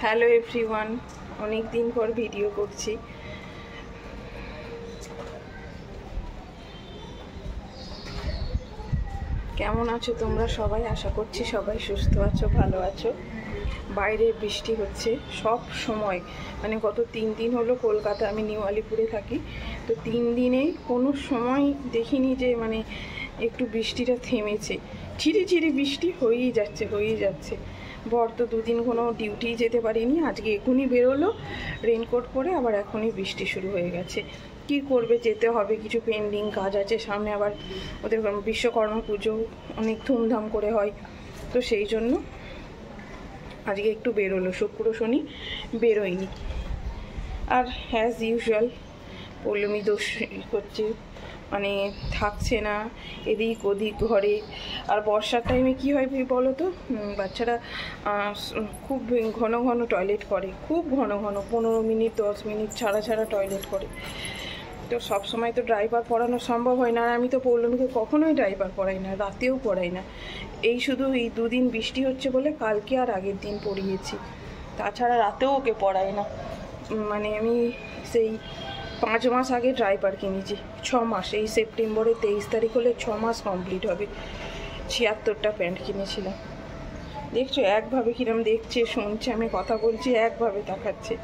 Hello everyone, অনেক দিন পর ভিডিও করছি। কেমন আছো তোমরা সবাই? আশা করছি সবাই সুস্থ আছো, ভালো আছো। বাইরে বৃষ্টি হচ্ছে সব সময়, মানে গত 3 দিন হলো কলকাতা, আমি নিউ আলিপুরে থাকি, তো 3 দিনে কোনো সময় দেখিনি যে মানে একটু বৃষ্টিটা থেমেছে। ঝিরি ঝিরি বৃষ্টি হয়েই যাচ্ছে। বর তো 2 দিন কোনো ডিউটি যেতে পারিনি, আজকে এখনই বেরোলো রেনকোট পরে, আবার এখনই বৃষ্টি শুরু হয়ে গেছে। কি করবে, যেতে হবে, কিছু পেন্ডিং কাজ আছে সামনে, আবার ওদের বিশ্বকর্মা পুজো অনেক ধুমধাম করে হয়, তো সেই জন্য আজকে একটু বেরোলো। শুক্র শনি বেরোয়নি। আর অ্যাজ ইউজুয়াল পৌলমি দোষ করছে, মানে থাকছে না এদিক ওদিক ঘরে। আর বর্ষার টাইমে কি হয় বলো তো, বাচ্চারা খুব ঘন ঘন টয়লেট করে, খুব ঘন ঘন 15 মিনিট 10 মিনিট ছাড়া টয়লেট করে। তো সব সময় তো ড্রাইভার পড়ানো সম্ভব হয় না, আর আমি তো পৌলমীকে কখনোই ড্রাইভার পড়াই না, রাতেও পড়াই না। এই শুধু এই 2 দিন বৃষ্টি হচ্ছে বলে কালকে আর আগের দিন পড়িয়েছি, তাছাড়া রাতেও ওকে পড়াই না। মানে আমি সেই 5 মাস আগে ড্রাইভার কিনেছি, 6 মাস, এই সেপ্টেম্বরে 23 তারিখ হলে 6 মাস কমপ্লিট হবে। 76টা প্যান্ট কিনেছিলাম। দেখছো একভাবে কিরম দেখছে, শুনছে আমি কথা বলছি, একভাবে তাকাচ্ছে।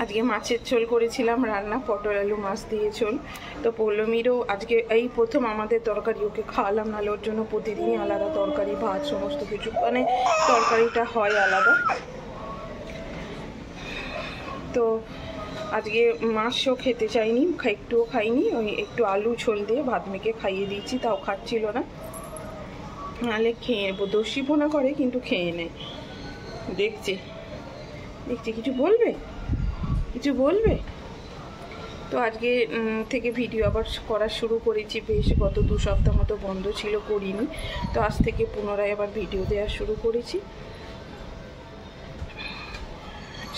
আজকে মাছের ঝোল করেছিলাম রান্না, পটল আলু মাছ দিয়ে ঝোল। তো পৌলমীরও আজকে এই প্রথম আমাদের তরকারি ওকে খাওয়ালাম, নাহলে ওর জন্য প্রতিদিনই আলাদা তরকারি, ভাত, সমস্ত কিছু, মানে তরকারিটা হয় আলাদা। তো আজকে মাছও খেতে চাইনি, একটুও খাইনি, ওই একটু আলু ঝোল দিয়ে ভাত মেখে খাইয়ে দিয়েছি, তাও খাচ্ছিল না। নাহলে খেয়ে নেবো, দোষী পোনা করে কিন্তু খেয়ে নেয়। দেখছি কিছু বলবে। তো আজকে থেকে ভিডিও আবার করা শুরু করেছি, বেশ গত 2 সপ্তাহ মতো বন্ধ ছিল, করিনি। তো আজ থেকে পুনরায় আবার ভিডিও দেওয়া শুরু করেছি।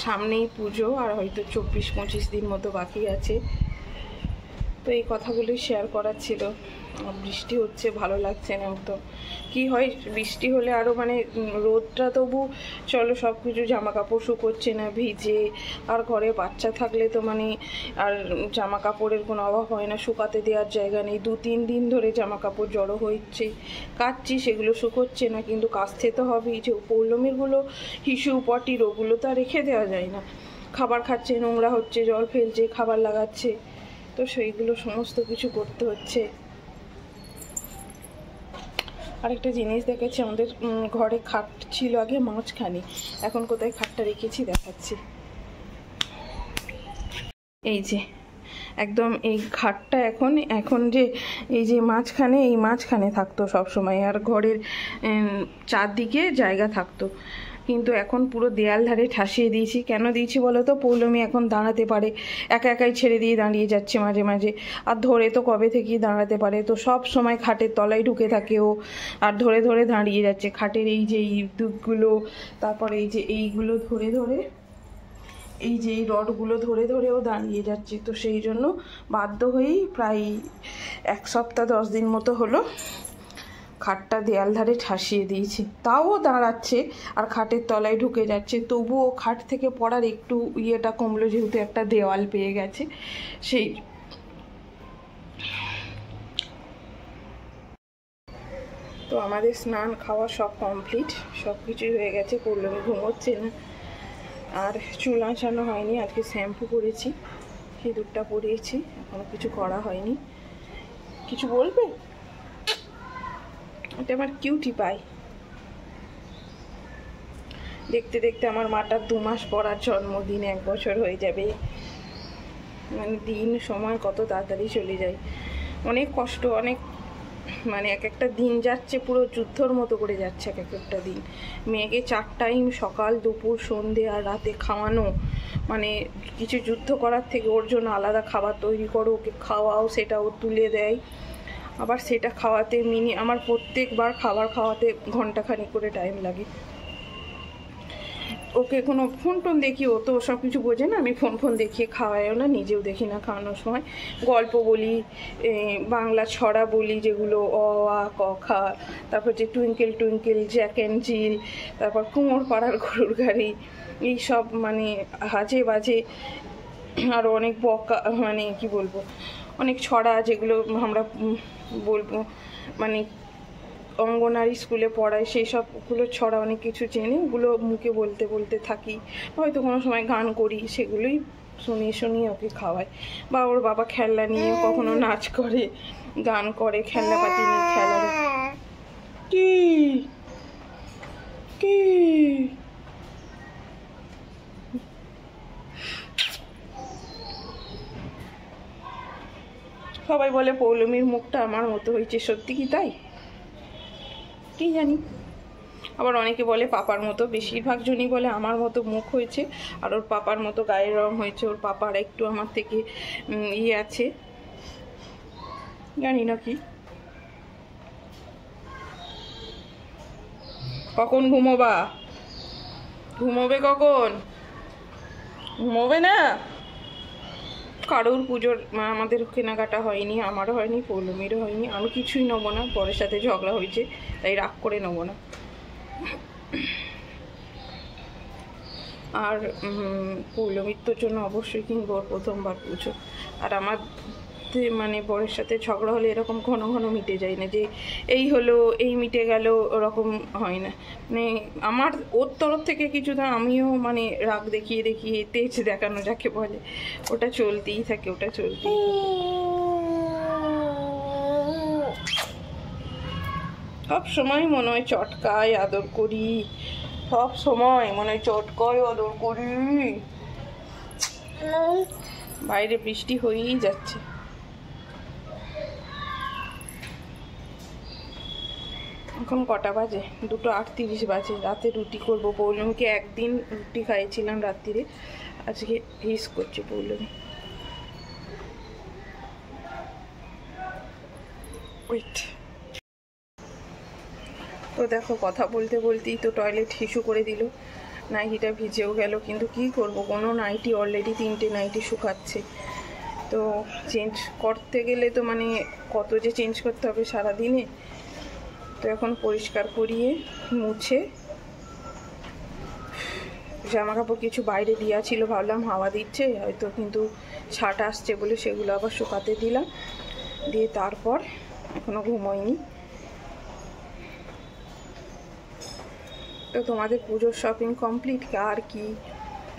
সামনেই পুজো, আর হয়তো 24-25 দিন মতো বাকি আছে। তো এই কথাগুলোই শেয়ার করার ছিল। বৃষ্টি হচ্ছে, ভালো লাগছে না একদম। কি হয় বৃষ্টি হলে আরও, মানে রোদটা তবু চলো, সব কিছু জামা কাপড় শুকোচ্ছে না, ভিজে। আর ঘরে বাচ্চা থাকলে তো মানে আর জামা কাপড়ের কোনো অভাব হয় না, শুকাতে দেওয়ার জায়গা নেই। 2-3 দিন ধরে জামা কাপড় জড়ো হচ্ছে, কাচ্ছি, সেগুলো শুকোচ্ছে না, কিন্তু কাচতে তো হবেই। যে পৌলমীরগুলো হিসু পটির, ওগুলো তো আর রেখে দেওয়া যায় না। খাবার খাচ্ছে, নোংরা হচ্ছে, জল ফেলছে, খাবার লাগাচ্ছে, তো সেইগুলো সমস্ত কিছু করতে হচ্ছে। আরেকটা জিনিস দেখেছি, আমাদের ঘরে খাট ছিল আগে মাঝখানে, এখন কোথায় খাটটা রেখেছি দেখাচ্ছি। এই যে একদম এই খাটটা এখন যে এই যে মাঝখানে, এই মাঝখানে থাকতো সব সময়, আর ঘরের চারদিকে জায়গা থাকতো, কিন্তু এখন পুরো দেয়াল ধারে ঠাসিয়ে দিয়েছি। কেন দিয়েছি বলো তো, পৌলমী এখন দাঁড়াতে পারে, একাই ছেড়ে দিয়ে দাঁড়িয়ে যাচ্ছে মাঝে মাঝে, আর ধরে তো কবে থেকেই দাঁড়াতে পারে, তো সব সময় খাটের তলায় ঢুকে থাকে ও, আর ধরে দাঁড়িয়ে যাচ্ছে। খাটের এই যে এই দুধগুলো, তারপরে এই যে এইগুলো ধরে এই যে এই রডগুলো ধরেও দাঁড়িয়ে যাচ্ছে। তো সেই জন্য বাধ্য হয়েই প্রায় 1 সপ্তাহ 10 দিন মতো হলো খাটটা দেয়াল ধারে ঠাসিয়ে দিয়েছি। তাও দাঁড়াচ্ছে আর খাটের তলায় ঢুকে যাচ্ছে, তবুও খাট থেকে পড়ার একটু ইয়েটা কমলো, যেহেতু একটা দেওয়াল পেয়ে গেছে। সেই তো আমাদের স্নান খাওয়া সব কমপ্লিট, সব কিছুই হয়ে গেছে। পৌলমী ঘুমোচ্ছে না, আর চুল আঁচানো হয়নি, আজকে শ্যাম্পু করেছি, সিঁদুরটা পরিয়েছি, এখনো কিছু করা হয়নি। কিছু বলবে? এটা আমার কিউটি পাই। দেখতে আমার মাটার 2 মাস পর আর জন্মদিন 1 বছর হয়ে যাবে। মানে দিন সময় কত তাড়াতাড়ি চলে যায়, অনেক কষ্ট, অনেক মানে এক একটা দিন যাচ্ছে পুরো যুদ্ধর মতো করে যাচ্ছে এক একটা দিন। মেয়েকে 4 টাইম, সকাল দুপুর সন্ধে আর রাতে খাওয়ানো, মানে কিছু যুদ্ধ করার থেকে ওর জন্য আলাদা খাবার তৈরি করো, ওকে খাওয়াও, সেটা ও তুলে দেয়, আবার সেটা খাওয়াতে আমার প্রত্যেকবার খাবার খাওয়াতে ঘন্টাখানিক করে টাইম লাগে। ওকে কোনো ফোন টোন দেখি, ও তো সব কিছু বোঝে না, আমি ফোন দেখিয়ে খাওয়াইও না, নিজেও দেখি না খাওয়ানোর সময়। গল্প বলি, বাংলা ছড়া বলি যেগুলো অ আ ক খ, তারপর যে টুইঙ্কেল টুইঙ্কেল জ্যাক অ্যান্ড জিল, তারপর কুমোর পাড়ার গরুর গাড়ি, এইসব মানে হাজে বাজে আরও অনেক বকা, মানে কি বলবো, অনেক ছড়া যেগুলো আমরা বলবো মানে অঙ্গনারী স্কুলে পড়ায়, সেই সবগুলো ছড়া অনেক কিছু জেনে ওগুলো মুখে বলতে বলতে থাকি, হয়তো কোনো সময় গান করি, সেগুলোই শুনিয়ে শুনিয়ে ওকে খাওয়াই। বা ওর বাবা খেলনা নিয়ে কখনো নাচ করে, গান করে, খেলনাপাতি নিয়ে খেলা। কি কি সবাই বলে পৌলমীর মুখটা আমার মতো হয়েছে, সত্যি কি তাই? কি জানি। আবার অনেকে বলে পাপার মতো, বেশিরভাগ জনই বলে আমার মতো মুখ হয়েছে, আর ওর পাপার মতো গায়ের রং হয়েছে। ওর পাপার একটু আমার থেকে ইয়ে আছে, জানি না কি। কখন ঘুমোবা? ঘুমোবে কখন? ঘুমোবে না? কারোর পুজোর আমাদের কেনাকাটা হয়নি, আমারও হয়নি, পৌলমীরও হয়নি। আমি কিছুই নেবো না, বরের সাথে ঝগড়া হয়েছে তাই রাগ করে নেবো না। আর পৌলমীর তোর জন্য অবশ্যই কিনবো, প্রথমবার পুজো। আর আমার মানে বরের সাথে ঝগড়া হলে এরকম ঘন ঘন মিটে যায় না, যে এই হলো এই মিটে গেল, ওরকম হয় না। মানে আমার ওর তরফ থেকে কিছু না, আমিও মানে রাগ দেখিয়ে দেখিয়ে তেজ দেখানো যাকে বলে, ওটা চলতেই থাকে, ওটা চলতেই সব সময় মনে হয় চটকায় আদর করি, সব সময় মনে হয় চটকায় আদর করি। বাইরে বৃষ্টি হয়েই যাচ্ছে। এখন কটা বাজে? 2:38 বাজে। রাতে রুটি করবো। পৌলমীকে একদিন রুটি খাইয়েছিলাম রাত্রিরে, আজকে হিস করছে পৌলমী। ওয়েট। তো দেখো, কথা বলতে বলতেই তো টয়লেট হিসু করে দিল, নাইটিটা ভিজেও গেল। কিন্তু কি করব, কোনো নাইটি অলরেডি 3টে নাইটি শুকাচ্ছে, তো চেঞ্জ করতে গেলে তো মানে কত যে চেঞ্জ করতে হবে সারাদিনে। তো এখন পরিষ্কার করিয়ে মুছে জামা কাপড় কিছু বাইরে দেওয়া ছিল, ভাবলাম হাওয়া দিচ্ছে হয়তো, কিন্তু ছাট আসছে বলে সেগুলো আবার শুকাতে দিলাম, দিয়ে তারপর এখনও ঘুমোয়নি। তো তোমাদের পুজোর শপিং কমপ্লিট? আর কি,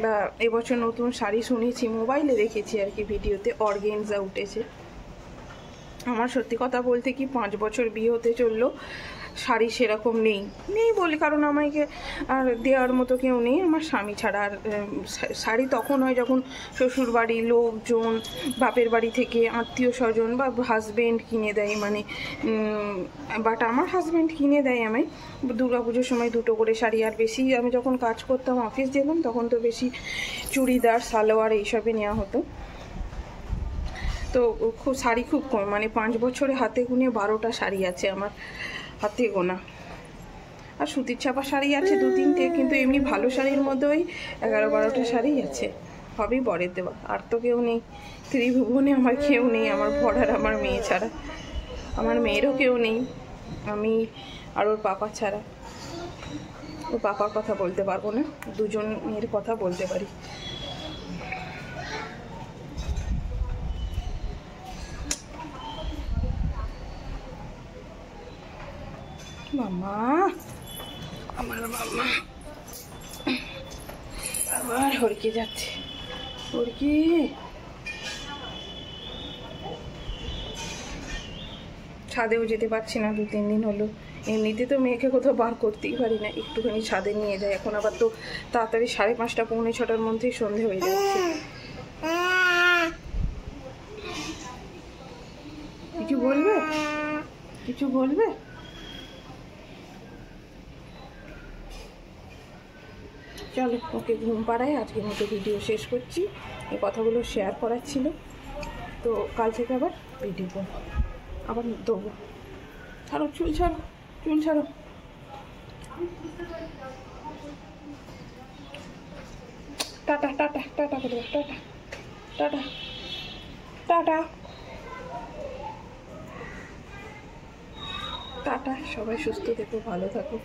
বা এবছর নতুন শাড়ি শুনেছি, মোবাইলে দেখেছি আর কি, ভিডিওতে অর্গেনজা উঠেছে। আমার সত্যি কথা বলতে কি 5 বছর বিয়ে হতে চললো, শাড়ি সেরকম নেই বলি, কারণ আমাকে আর দেওয়ার মতো কেউ নেই আমার স্বামী ছাড়া। আর শাড়ি তখন হয় যখন শ্বশুর বাড়ি লোকজন, বাপের বাড়ি থেকে আত্মীয় স্বজন বা হাজব্যান্ড কিনে দেয়, মানে বাট আমার হাজব্যান্ড কিনে দেয় আমায় দুর্গাপুজোর সময় 2টো করে শাড়ি। আর বেশি আমি যখন কাজ করতাম, অফিস যেতাম, তখন তো বেশি চুড়িদার সালোয়ার এইসবে নেওয়া হতো। তো খুব শাড়ি খুব কম, মানে 5 বছরে হাতে গুনে 12টা শাড়ি আছে আমার হাতে গোনা। আর সুতির ছাপা শাড়ি আছে 2-3টে, কিন্তু এমনি ভালো শাড়ির মধ্যে ওই 11-12টা শাড়ি আছে, সবই বরের দেওয়া। আর তো কেউ নেই ত্রিভুবনে, আমার কেউ নেই, আমার বর আর আমার মেয়ে ছাড়া। আমার মেয়েরও কেউ নেই, আমি আর ওর পাপা ছাড়া। ওর পাপার কথা বলতে পারবো না, দুজন মেয়ের কথা বলতে পারি। মামা, আমার মামা আবার হড়কে যাচ্ছে, হড়কি। ছাদেও যেতে পারছি না 2-3 দিন হলো। এমনিতে তো মেয়েকে কোথাও বার করতেই পারি না, একটুখানি ছাদে নিয়ে যায়। এখন আবার তো তাড়াতাড়ি 5:30 পৌনে 6টার মধ্যেই সন্ধে হয়ে যাচ্ছে। কিছু বলবে? কিছু বলবে? চলো ওকে ঘুম পাড়ায় আজকের মতো ভিডিও শেষ করছি। এই কথাগুলো শেয়ার করার ছিল, তো কাল থেকে আবার ভিডিও আবার দেবো। ছাড়ো, চুল ছাড়ো, চুল ছাড়ো। টাটা টাটা টাটা করে দাও, টাটা টাটা টাটা টাটা। সবাই সুস্থ থেকো, ভালো থাকো।